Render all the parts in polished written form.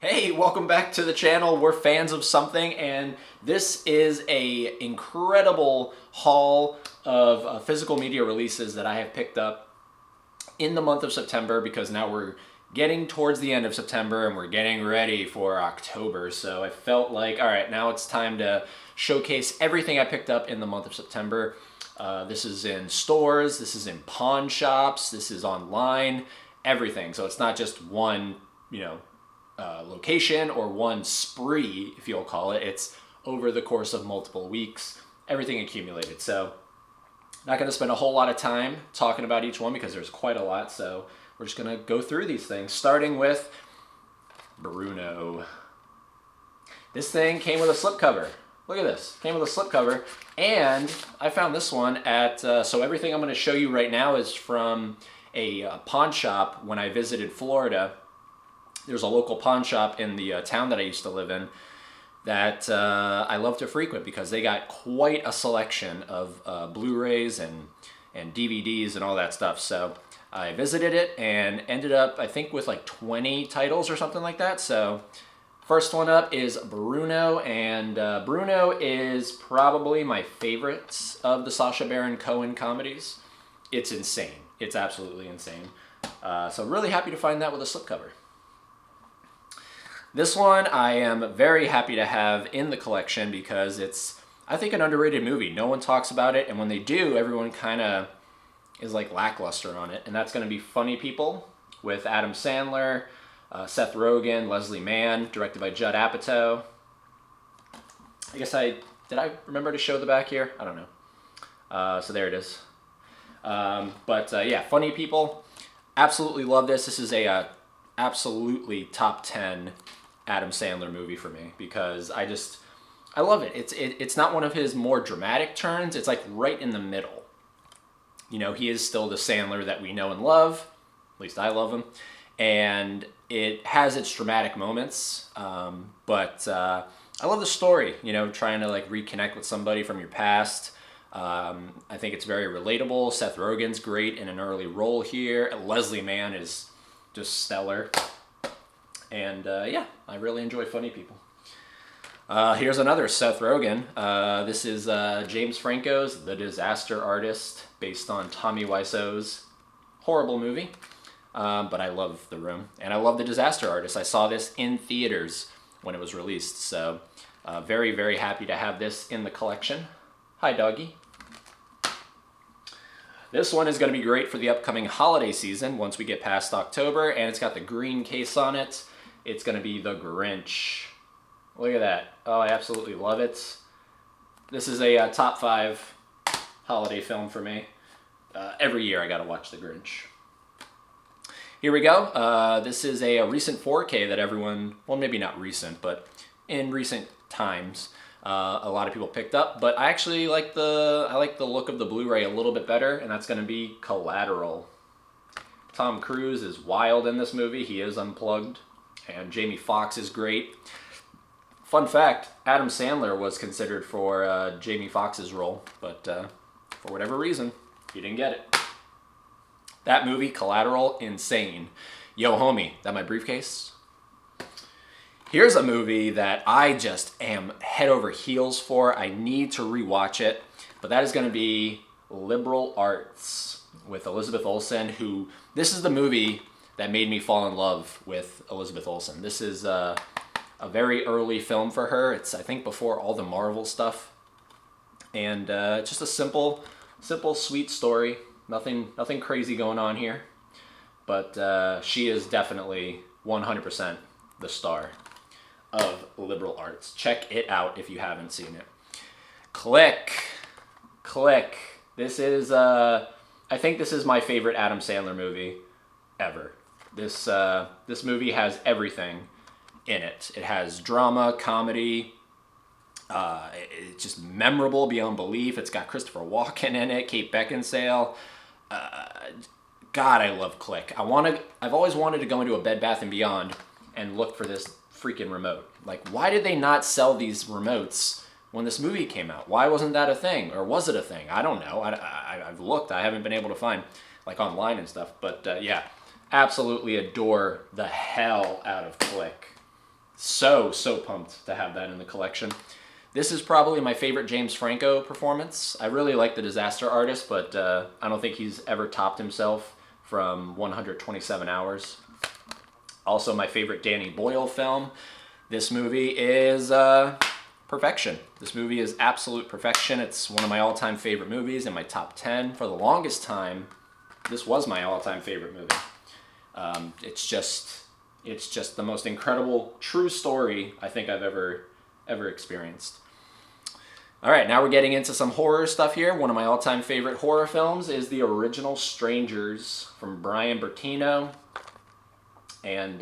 Hey, welcome back to the channel. We're fans of something, and this is a incredible haul of physical media releases that I have picked up in the month of September, because now we're getting towards the end of September and we're getting ready for October. So I felt like, all right, now it's time to showcase everything I picked up in the month of September. This is in stores, this is in pawn shops, this is online, everything. So it's not just one, location or one spree, if you'll call it. It's over the course of multiple weeks, everything accumulated. So not going to spend a whole lot of time talking about each one because there's quite a lot. So we're just going to go through these things, starting with Bruno. This thing came with a slipcover. Look at this. Came with a slipcover. And I found this one at, so everything I'm going to show you right now is from a pawn shop when I visited Florida. There's a local pawn shop in the town that I used to live in that I love to frequent because they got quite a selection of Blu-rays and DVDs and all that stuff. So I visited it and ended up, I think, with like 20 titles or something like that. So first one up is Bruno, and Bruno is probably my favorite of the Sacha Baron Cohen comedies. It's insane. It's absolutely insane. So really happy to find that with a slipcover. This one I am very happy to have in the collection because it's, I think, an underrated movie. No one talks about it, and when they do, everyone kind of is like lackluster on it. And that's going to be Funny People with Adam Sandler, Seth Rogen, Leslie Mann, directed by Judd Apatow. I guess did I remember to show the back here? I don't know. So there it is. Yeah, Funny People. Absolutely love this. This is a absolutely top 10 Adam Sandler movie for me because I love it. It's not one of his more dramatic turns. It's like right in the middle. You know, he is still the Sandler that we know and love. At least I love him. And it has its dramatic moments. But I love the story, trying to like reconnect with somebody from your past. I think it's very relatable. Seth Rogen's great in an early role here. Leslie Mann is just stellar. And yeah, I really enjoy Funny People. Here's another Seth Rogen. This is James Franco's The Disaster Artist, based on Tommy Wiseau's horrible movie. But I love The Room, and I love The Disaster Artist. I saw this in theaters when it was released, so very, very happy to have this in the collection. Hi, doggy. This one is going to be great for the upcoming holiday season once we get past October, and it's got the green case on it. It's going to be The Grinch. Look at that. Oh, I absolutely love it. This is a top 5 holiday film for me. Every year I got to watch The Grinch. Here we go. This is a recent 4K that everyone, well, maybe not recent, but in recent times, a lot of people picked up. But I actually like the look of the Blu-ray a little bit better, and that's going to be Collateral. Tom Cruise is wild in this movie. He is unplugged, and Jamie Foxx is great. Fun fact, Adam Sandler was considered for Jamie Foxx's role, but for whatever reason, he didn't get it. That movie, Collateral, insane. Yo, homie, that my briefcase? Here's a movie that I just am head over heels for. I need to rewatch it, but that is going to be Liberal Arts with Elizabeth Olsen, who, this is the movie that made me fall in love with Elizabeth Olsen. This is a very early film for her. It's, I think, before all the Marvel stuff. And just a simple, sweet story. Nothing crazy going on here. But she is definitely 100% the star of Liberal Arts. Check it out if you haven't seen it. Click. This is, I think this is my favorite Adam Sandler movie ever. This movie has everything in it. It has drama, comedy. It's just memorable beyond belief. It's got Christopher Walken in it, Kate Beckinsale. God, I love Click. I've always wanted to go into a Bed Bath & Beyond and look for this freaking remote. Like, why did they not sell these remotes when this movie came out? Why wasn't that a thing? Or was it a thing? I don't know. I've looked. I haven't been able to find, like, online and stuff. But yeah, absolutely adore the hell out of Click. So pumped to have that in the collection. This is probably my favorite James Franco performance. I really like The Disaster Artist, but I don't think he's ever topped himself from 127 Hours. Also, my favorite Danny Boyle film. This movie is perfection. This movie is absolute perfection. It's one of my all-time favorite movies, in my top 10. For the longest time, this was my all-time favorite movie. It's just the most incredible, true story I think I've ever experienced. All right, now we're getting into some horror stuff here. One of my all-time favorite horror films is the original Strangers from Brian Bertino. And,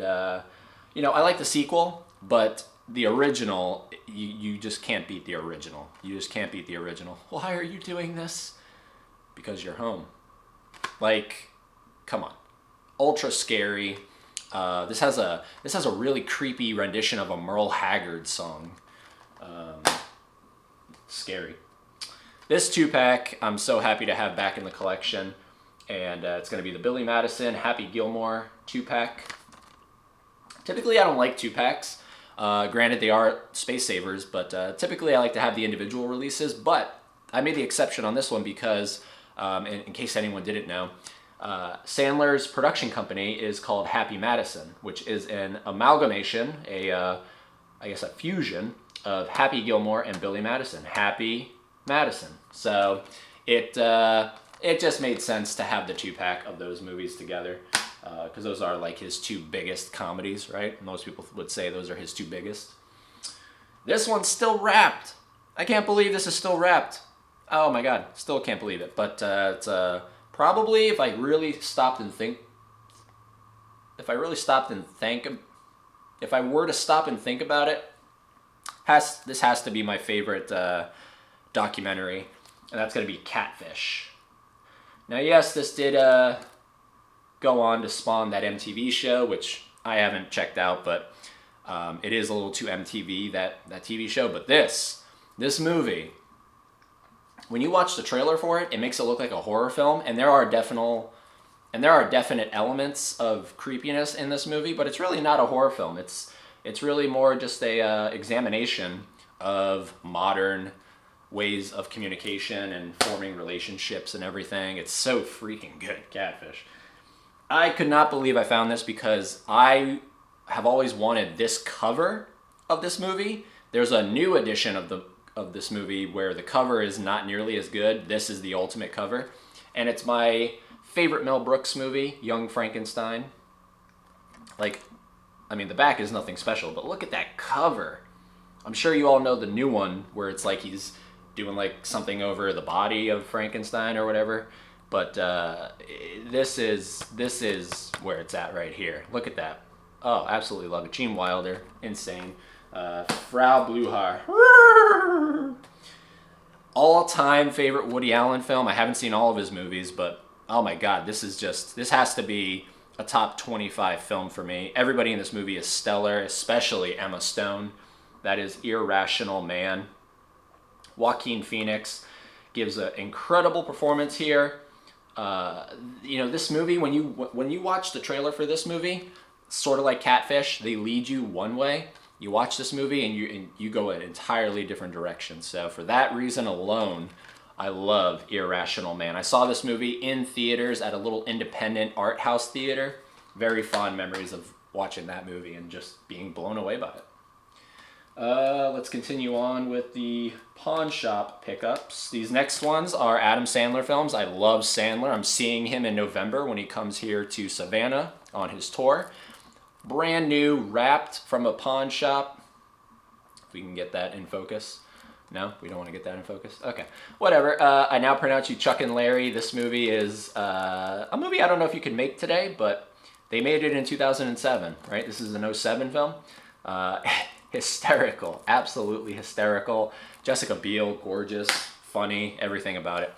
you know, I like the sequel, but the original, you just can't beat the original. You just can't beat the original. Why are you doing this? Because you're home. Like, come on. Ultra scary. This has a really creepy rendition of a Merle Haggard song. Scary. This 2-pack I'm so happy to have back in the collection, and it's going to be the Billy Madison Happy Gilmore 2-pack. Typically I don't like 2-packs. Granted, they are space savers, but typically I like to have the individual releases, but I made the exception on this one because, in case anyone didn't know, Sandler's production company is called Happy Madison, which is an amalgamation, I guess a fusion of Happy Gilmore and Billy Madison. Happy Madison. So it just made sense to have the 2-pack of those movies together, because those are like his 2 biggest comedies, right? Most people would say those are his 2 biggest. This one's still wrapped. I can't believe this is still wrapped. Oh my God, still can't believe it. But it's probably, if I really stopped and think, if I were to stop and think about it, this has to be my favorite documentary, and that's going to be Catfish. Now, yes, this did go on to spawn that MTV show, which I haven't checked out, but it is a little too MTV, that TV show. But this movie, when you watch the trailer for it, it makes it look like a horror film, and there are definite elements of creepiness in this movie, but it's really not a horror film. It's really more just a examination of modern ways of communication and forming relationships and everything. It's so freaking good, Catfish. I could not believe I found this, because I have always wanted this cover of this movie. There's a new edition of this movie where the cover is not nearly as good. This is the ultimate cover, and it's my favorite Mel Brooks movie, Young Frankenstein. Like, I mean, the back is nothing special, but look at that cover. I'm sure you all know the new one where it's like he's doing like something over the body of Frankenstein or whatever. But this is where it's at right here. Look at that. Oh, absolutely love it. Gene Wilder, insane. Frau Blucher. All-time favorite Woody Allen film. I haven't seen all of his movies, but oh my God, this has to be a top 25 film for me. Everybody in this movie is stellar, especially Emma Stone. That is Irrational Man. Joaquin Phoenix gives an incredible performance here. You know, this movie, when you watch the trailer for this movie, sort of like Catfish, they lead you one way. You watch this movie and you go an entirely different direction. So for that reason alone, I love Irrational Man. I saw this movie in theaters at a little independent art house theater. Very fond memories of watching that movie and just being blown away by it. Let's continue on with the pawn shop pickups. These next ones are Adam Sandler films. I love Sandler. I'm seeing him in November when he comes here to Savannah on his tour. Brand new, wrapped from a pawn shop. If we can get that in focus. No, we don't want to get that in focus? Okay, whatever. I now pronounce you Chuck and Larry. This movie is a movie I don't know if you can make today, but they made it in 2007, right? This is an 2007 film. Hysterical, absolutely hysterical. Jessica Biel, gorgeous, funny, everything about it.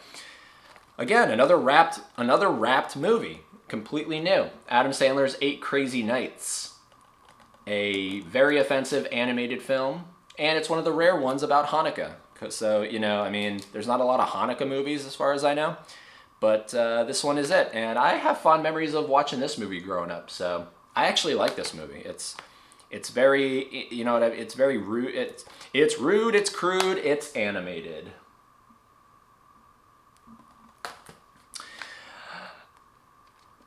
Again, another wrapped movie, completely new. Adam Sandler's 8 Crazy Nights, a very offensive animated film, and it's one of the rare ones about Hanukkah. So, you know, I mean, there's not a lot of Hanukkah movies as far as I know, but this one is it. And I have fond memories of watching this movie growing up, so I actually like this movie. It's It's very, you know what I mean? It's very rude. It's rude, it's crude, it's animated.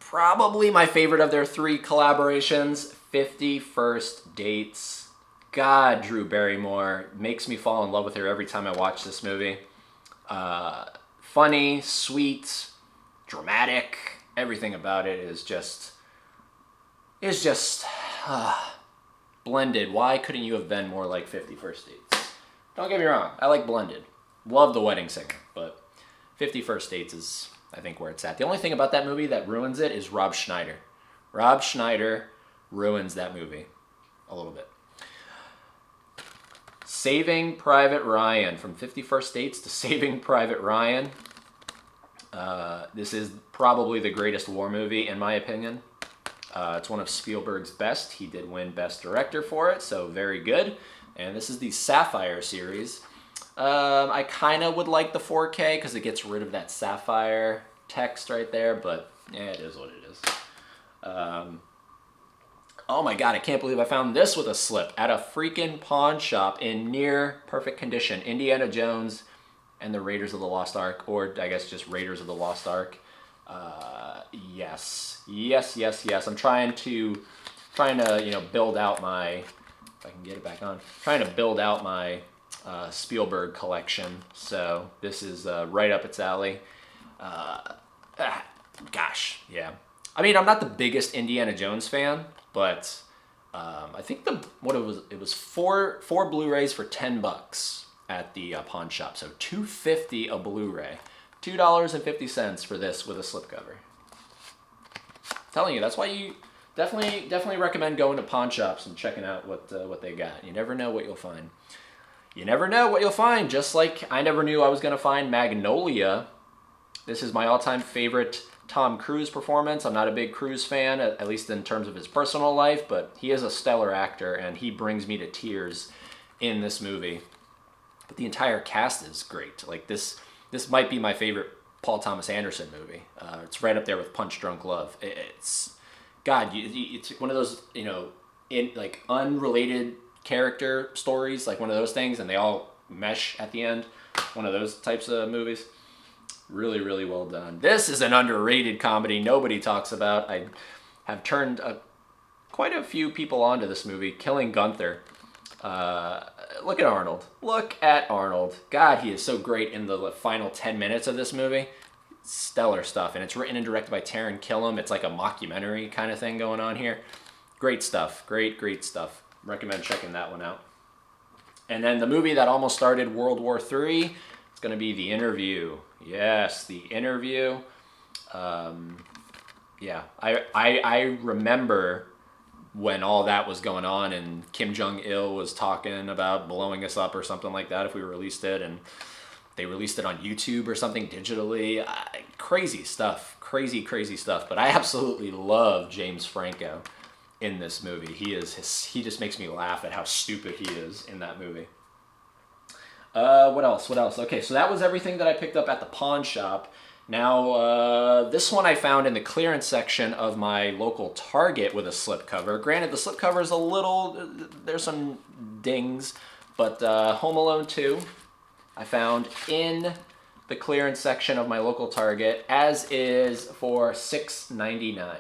Probably my favorite of their 3 collaborations, 50 First Dates. God, Drew Barrymore makes me fall in love with her every time I watch this movie. Funny, sweet, dramatic. Everything about it is just blended. Why couldn't you have been more like 50 First Dates? Don't get me wrong, I like Blended. Love The Wedding Singer, but 50 First Dates is, I think, where it's at. The only thing about that movie that ruins it is Rob Schneider. Rob Schneider ruins that movie a little bit. Saving Private Ryan. From 50 First Dates to Saving Private Ryan. This is probably the greatest war movie, in my opinion. It's one of Spielberg's best. He did win Best Director for it, so very good. And this is the Sapphire series. I kind of would like the 4K because it gets rid of that sapphire text right there, but yeah, it is what it is. Oh my god, I can't believe I found this with a slip at a freaking pawn shop in near perfect condition. Indiana Jones and the Raiders of the Lost Ark, or I guess just Raiders of the Lost Ark. Yes. I'm trying to build out my, if I can get it back on, trying to build out my Spielberg collection. So this is right up its alley. Gosh, yeah. I mean, I'm not the biggest Indiana Jones fan, but I think it was four Blu-rays for $10 at the pawn shop. So $2.50 a Blu-ray, $2.50 for this with a slipcover. Telling you, that's why you definitely recommend going to pawn shops and checking out what they got. You never know what you'll find. You never know what you'll find. Just like I never knew I was gonna find Magnolia. This is my all-time favorite Tom Cruise performance. I'm not a big Cruise fan, at least in terms of his personal life, but he is a stellar actor, and he brings me to tears in this movie. But the entire cast is great. Like this might be my favorite Paul Thomas Anderson movie. It's right up there with Punch Drunk Love. It's it's one of those, in like unrelated character stories, like one of those things, and they all mesh at the end. One of those types of movies. Really, really well done. This is an underrated comedy nobody talks about. I have turned quite a few people onto this movie, Killing Gunther. Look at Arnold. Look at Arnold. God, he is so great in the final 10 minutes of this movie. Stellar stuff. And it's written and directed by Taron Killam. It's like a mockumentary kind of thing going on here. Great stuff. Great stuff. Recommend checking that one out. And then the movie that almost started World War III, it's going to be The Interview. Yes, The Interview. Yeah, I remember when all that was going on and Kim Jong-il was talking about blowing us up or something like that if we released it, and they released it on YouTube or something digitally. Crazy stuff. Crazy stuff. But I absolutely love James Franco in this movie. He just makes me laugh at how stupid he is in that movie. What else? Okay, so that was everything that I picked up at the pawn shop. Now, this one I found in the clearance section of my local Target with a slipcover. Granted, the slipcover is a little, there's some dings, but Home Alone 2 I found in the clearance section of my local Target, as is for $6.99.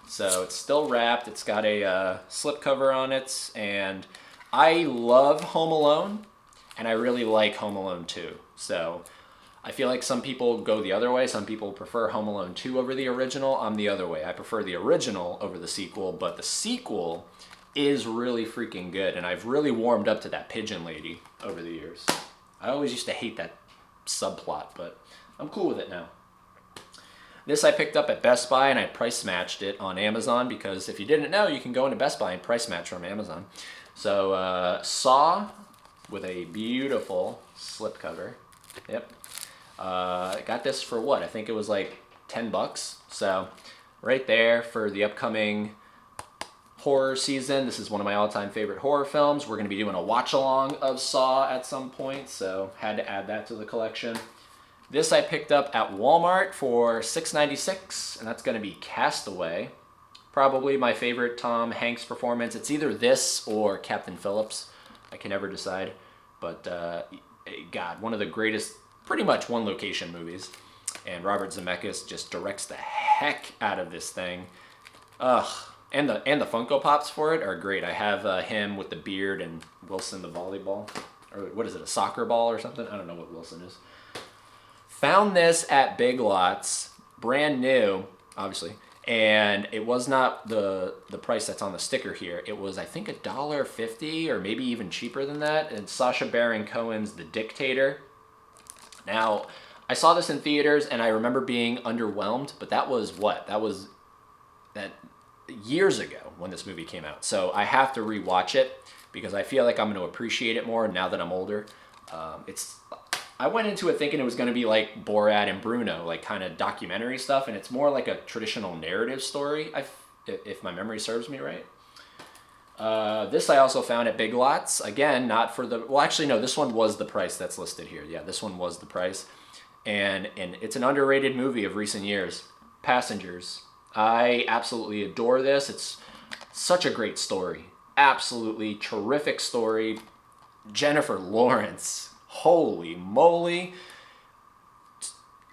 So it's still wrapped, it's got a slipcover on it, and I love Home Alone. And I really like Home Alone 2. So I feel like some people go the other way. Some people prefer Home Alone 2 over the original. I'm the other way. I prefer the original over the sequel, but the sequel is really freaking good. And I've really warmed up to that pigeon lady over the years. I always used to hate that subplot, but I'm cool with it now. This I picked up at Best Buy, and I price matched it on Amazon, because if you didn't know, you can go into Best Buy and price match from Amazon. So Saw, with a beautiful slipcover. Yep. Got this for what? I think it was like $10. So right there for the upcoming horror season. This is one of my all-time favorite horror films. We're going to be doing a watch-along of Saw at some point, so had to add that to the collection. This I picked up at Walmart for $6.96, and that's going to be Castaway. probably my favorite Tom Hanks performance. It's either this or Captain Phillips. I can never decide. But, God, one of the greatest, pretty much one location movies. And Robert Zemeckis just directs the heck out of this thing. Ugh. And the Funko Pops for it are great. I have him with the beard and Wilson the volleyball. Or what is it, a soccer ball or something? I don't know what Wilson is. Found this at Big Lots, brand new, obviously. And it was not the price that's on the sticker here. It was, I think, $1.50 or maybe even cheaper than that. And Sacha Baron Cohen's The Dictator. Now, I saw this in theaters and I remember being underwhelmed, but that was what? That was years ago when this movie came out. So I have to rewatch it because I feel like I'm going to appreciate it more now that I'm older. I went into it thinking it was going to be like Borat and Bruno, like kind of documentary stuff, and it's more like a traditional narrative story, if my memory serves me right. This I also found at Big Lots. Again, not for the... Well, actually, no, this one was the price that's listed here. Yeah, this one was the price. And it's an underrated movie of recent years. Passengers. I absolutely adore this. It's such a great story. Absolutely terrific story. Jennifer Lawrence. Holy moly.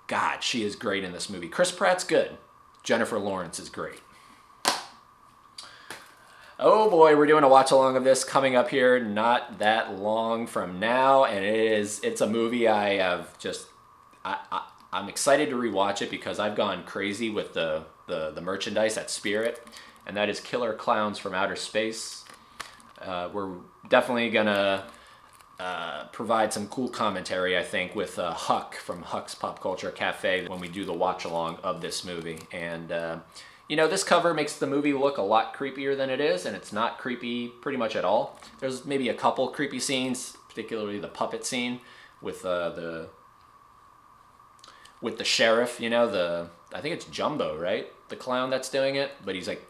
God, she is great in this movie. Chris Pratt's good. Jennifer Lawrence is great. Oh boy, we're doing a watch along of this coming up here not that long from now, and it's a movie I have just I'm excited to rewatch it because I've gone crazy with the merchandise at Spirit, and that is Killer Clowns from Outer Space. We're definitely gonna provide some cool commentary, I think, with Huck from Huck's Pop Culture Cafe when we do the watch along of this movie. And this cover makes the movie look a lot creepier than it is, and it's not creepy pretty much at all. There's maybe a couple creepy scenes, particularly the puppet scene with the sheriff. I think it's Jumbo, right? The clown that's doing it, but he's like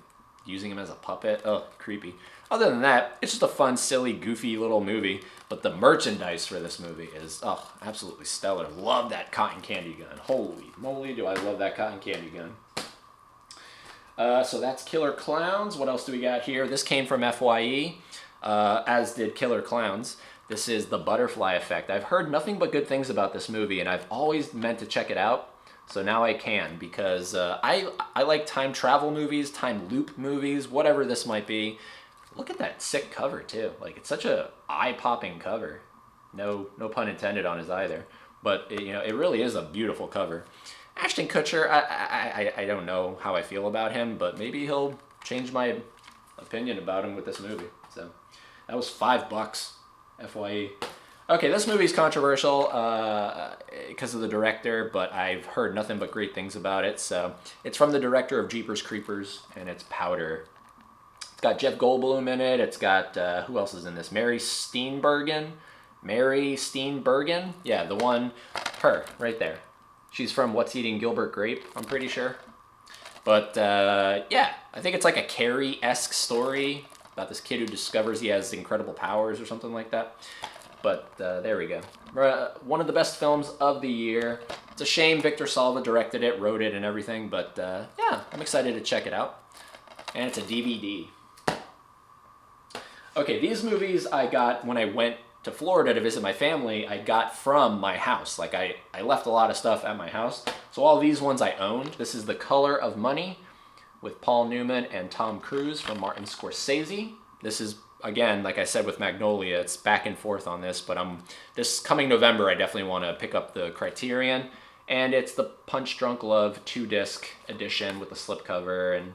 using him as a puppet. Oh, creepy. Other than that, it's just a fun, silly, goofy little movie. But the merchandise for this movie is, absolutely stellar. Love that cotton candy gun. Holy moly, do I love that cotton candy gun. So that's Killer Clowns. What else do we got here? This came from FYE, as did Killer Clowns. This is The Butterfly Effect. I've heard nothing but good things about this movie, and I've always meant to check it out. So now I can, because I like time travel movies, time loop movies, whatever this might be. Look at that sick cover, too. Like, it's such a eye-popping cover. No pun intended on his either. But, it really is a beautiful cover. Ashton Kutcher, I don't know how I feel about him, but maybe he'll change my opinion about him with this movie. So, that was $5, FYE. Okay, this movie's controversial because of the director, but I've heard nothing but great things about it. So, it's from the director of Jeepers Creepers, and it's Powder. It's got Jeff Goldblum in it. It's got, who else is in this? Mary Steenburgen? Yeah, the one, her, right there. She's from What's Eating Gilbert Grape, I'm pretty sure. But, yeah, I think it's like a Carrie-esque story about this kid who discovers he has incredible powers or something like that. But there we go. One of the best films of the year. It's a shame Victor Salva directed it, wrote it, and everything. But, yeah, I'm excited to check it out. And it's a DVD. Okay, these movies I got when I went to Florida to visit my family. I got from my house. Like, I left a lot of stuff at my house. So all these ones I owned. This is The Color of Money with Paul Newman and Tom Cruise from Martin Scorsese. This is, again, like I said with Magnolia, it's back and forth on this. But this coming November, I definitely want to pick up the Criterion. And it's the Punch Drunk Love 2-disc edition with the slipcover and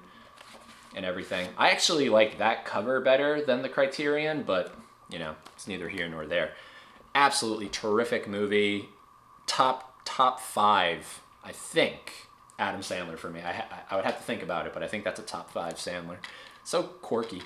everything. I actually like that cover better than the Criterion, but, it's neither here nor there. Absolutely terrific movie. Top 5, I think, Adam Sandler for me. I would have to think about it, but I think that's a top 5 Sandler. So quirky.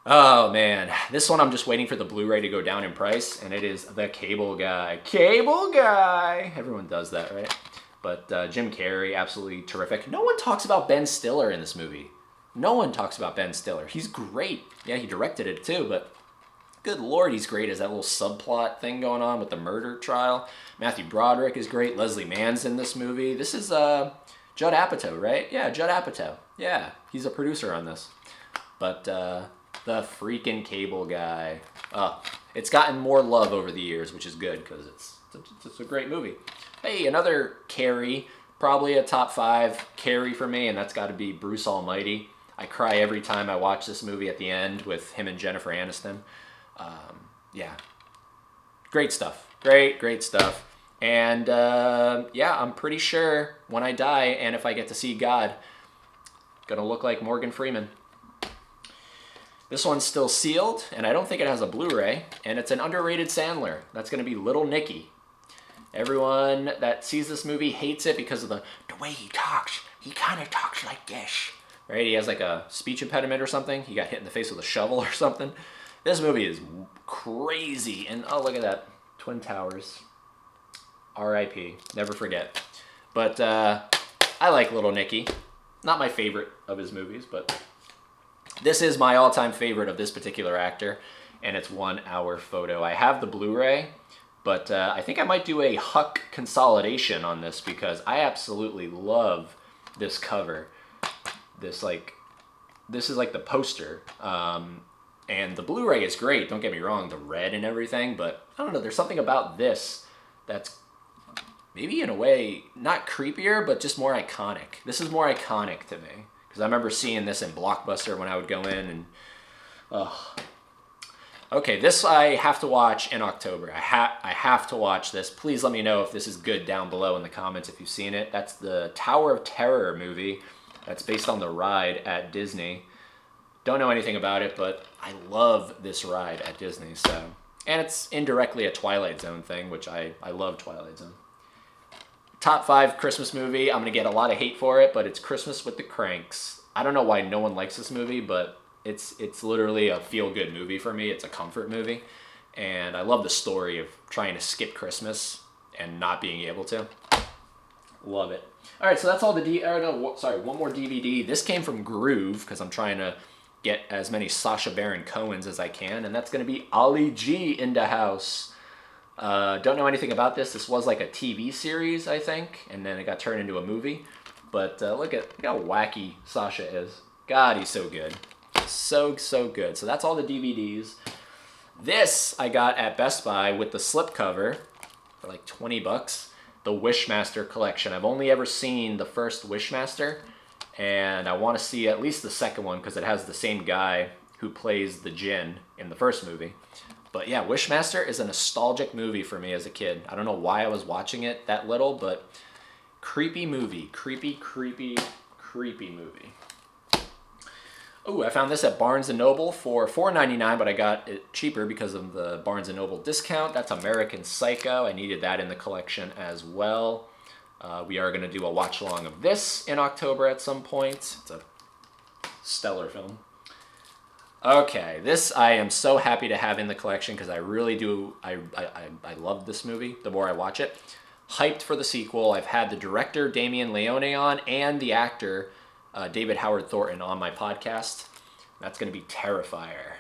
Oh, man. This one I'm just waiting for the Blu-ray to go down in price, and it is The Cable Guy. Cable Guy! Everyone does that, right? But Jim Carrey, absolutely terrific. No one talks about Ben Stiller in this movie. No one talks about Ben Stiller. He's great. Yeah, he directed it too, but good Lord, he's great as that little subplot thing going on with the murder trial. Matthew Broderick is great. Leslie Mann's in this movie. This is Judd Apatow, right? Yeah, Judd Apatow. Yeah, he's a producer on this. But the freaking Cable Guy. It's gotten more love over the years, which is good because it's a great movie. Hey, another Carrie, probably a top 5 Carrie for me, and that's got to be Bruce Almighty. I cry every time I watch this movie at the end with him and Jennifer Aniston. Yeah, great stuff. Great stuff. And yeah, I'm pretty sure when I die and if I get to see God, gonna look like Morgan Freeman. This one's still sealed, and I don't think it has a Blu-ray, and it's an underrated Sandler. That's gonna be Little Nicky. Everyone that sees this movie hates it because of the way he talks. He kind of talks like this. Right? He has like a speech impediment or something. He got hit in the face with a shovel or something. This movie is crazy. And oh, look at that. Twin Towers. R.I.P. Never forget. But I like Little Nicky. Not my favorite of his movies, but this is my all-time favorite of this particular actor. And it's 1 hour photo. I have the Blu-ray, but I think I might do a Huck consolidation on this because I absolutely love this cover. This is like the poster. And the Blu-ray is great, don't get me wrong, the red and everything, but I don't know, there's something about this that's maybe in a way not creepier, but just more iconic. This is more iconic to me because I remember seeing this in Blockbuster when I would go in and okay, this I have to watch in October. I have to watch this. Please let me know if this is good down below in the comments if you've seen it. That's the Tower of Terror movie. That's based on the ride at Disney. Don't know anything about it, but I love this ride at Disney. So, and it's indirectly a Twilight Zone thing, which I love Twilight Zone. Top 5 Christmas movie. I'm going to get a lot of hate for it, but it's Christmas with the Cranks. I don't know why no one likes this movie, but it's literally a feel-good movie for me. It's a comfort movie. And I love the story of trying to skip Christmas and not being able to. Love it. All right, so that's all one more DVD. This came from Groove because I'm trying to get as many Sacha Baron Cohens as I can, and that's going to be Ali G in the house. Don't know anything about this. This was like a TV series, I think, and then it got turned into a movie. But look how wacky Sacha is. God, he's so good. So good. So that's all the DVDs. This I got at Best Buy with the slipcover for like $20. The Wishmaster collection. I've only ever seen the first Wishmaster, and I want to see at least the second one because it has the same guy who plays the Djinn in the first movie. But yeah, Wishmaster is a nostalgic movie for me as a kid. I don't know why I was watching it that little, but creepy movie. Creepy movie. Oh, I found this at Barnes & Noble for $4.99, but I got it cheaper because of the Barnes & Noble discount. That's American Psycho. I needed that in the collection as well. We are going to do a watch-along of this in October at some point. It's a stellar film. Okay, this I am so happy to have in the collection because I really do. I love this movie the more I watch it. Hyped for the sequel. I've had the director, Damien Leone, on, and the actor, David Howard Thornton, on my podcast. That's going to be Terrifier.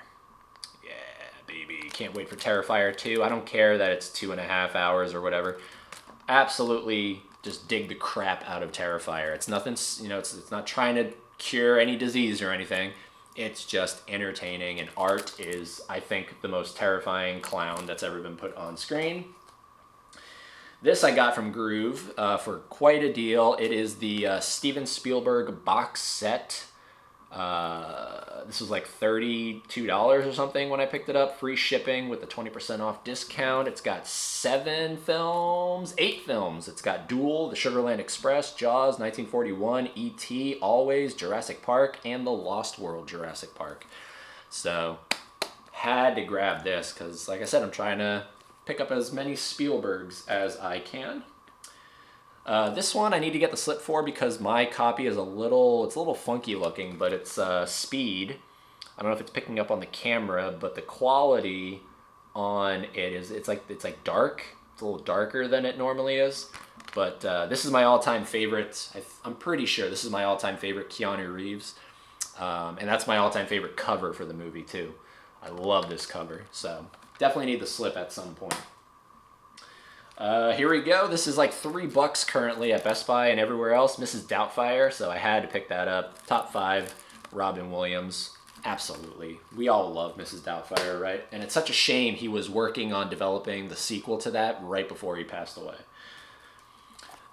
Yeah, baby. Can't wait for Terrifier 2. I don't care that it's 2.5 hours or whatever. Absolutely just dig the crap out of Terrifier. It's nothing, it's not trying to cure any disease or anything. It's just entertaining, and Art is, I think, the most terrifying clown that's ever been put on screen. This I got from Groove for quite a deal. It is the Steven Spielberg box set. This was like $32 or something when I picked it up. Free shipping with the 20% off discount. It's got 8 films. It's got Duel, The Sugarland Express, Jaws, 1941, E.T., Always, Jurassic Park, and The Lost World Jurassic Park. So, had to grab this because, like I said, I'm trying to pick up as many Spielbergs as I can. This one I need to get the slip for because my copy is a little funky looking, but it's Speed. I don't know if it's picking up on the camera, but the quality on it is it's like dark. It's a little darker than it normally is. But this is my all-time favorite. I'm pretty sure this is my all-time favorite Keanu Reeves, and that's my all-time favorite cover for the movie too. I love this cover, so definitely need the slip at some point. Here we go. This is like $3 currently at Best Buy and everywhere else. Mrs. Doubtfire, so I had to pick that up. Top 5, Robin Williams. Absolutely. We all love Mrs. Doubtfire, right? And it's such a shame he was working on developing the sequel to that right before he passed away.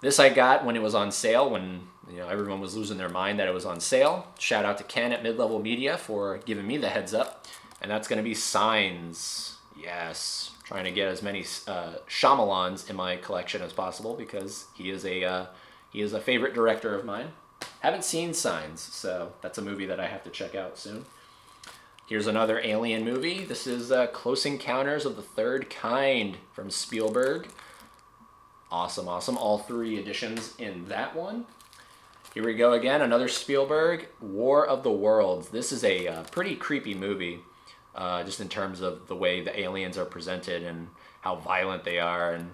This I got when it was on sale, when everyone was losing their mind that it was on sale. Shout out to Ken at Mid-Level Media for giving me the heads up. And that's going to be Signs. Yes. Trying to get as many Shyamalans in my collection as possible because he is a favorite director of mine. Haven't seen Signs, so that's a movie that I have to check out soon. Here's another Alien movie. This is Close Encounters of the Third Kind from Spielberg. Awesome, awesome. All 3 editions in that one. Here we go again, another Spielberg, War of the Worlds. This is a pretty creepy movie, just in terms of the way the aliens are presented and how violent they are. And,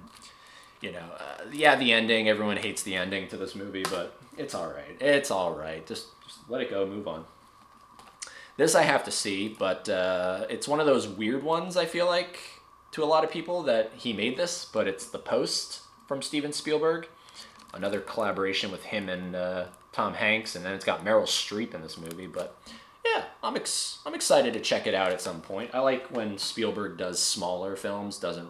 yeah, the ending, everyone hates the ending to this movie, but it's all right. It's all right. Just let it go, move on. This I have to see, but it's one of those weird ones, I feel like, to a lot of people, that he made this, but it's The Post from Steven Spielberg. Another collaboration with him and Tom Hanks, and then it's got Meryl Streep in this movie. But yeah, I'm excited to check it out at some point. I like when Spielberg does smaller films, doesn't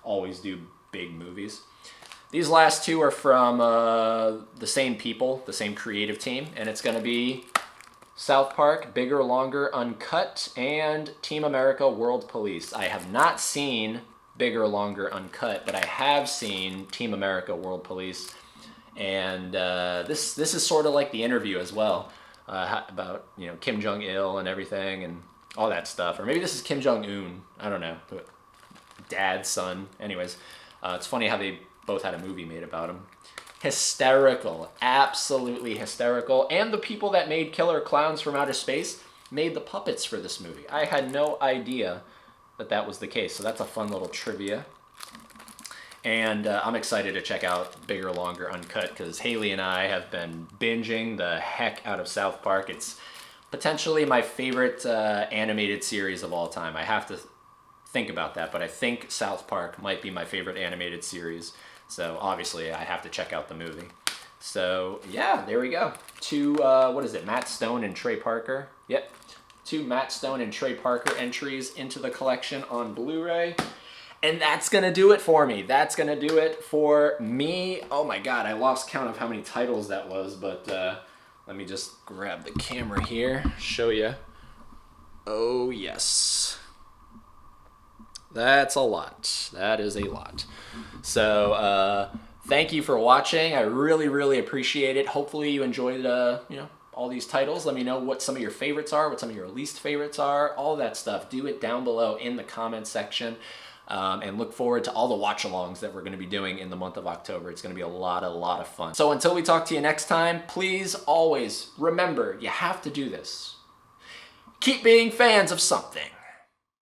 always do big movies. These last 2 are from the same people, the same creative team, and it's going to be South Park, Bigger, Longer, Uncut, and Team America World Police. I have not seen Bigger, Longer, Uncut, but I have seen Team America World Police, and this is sort of like The Interview as well, about Kim Jong-il and everything and all that stuff. Or maybe this is Kim Jong-un, I don't know, dad, son. Anyways, it's funny how they both had a movie made about him. Hysterical, absolutely hysterical. And the people that made Killer Clowns from Outer Space made the puppets for this movie. I had no idea that was the case, so that's a fun little trivia. And I'm excited to check out Bigger, Longer, Uncut, because Haley and I have been binging the heck out of South Park. It's potentially my favorite animated series of all time. I have to think about that, but I think South Park might be my favorite animated series. So obviously I have to check out the movie. So yeah, there we go. 2, Matt Stone and Trey Parker. Yep. 2 Matt Stone and Trey Parker entries into the collection on Blu-ray. And that's going to do it for me. That's going to do it for me. Oh my God, I lost count of how many titles that was, but let me just grab the camera here, show you. Oh yes. That's a lot. That is a lot. So thank you for watching. I really, really appreciate it. Hopefully you enjoyed all these titles. Let me know what some of your favorites are, what some of your least favorites are, all that stuff. Do it down below in the comment section. And look forward to all the watch-alongs that we're going to be doing in the month of October. It's going to be a lot of fun. So until we talk to you next time, please always remember, you have to do this. Keep being fans of something.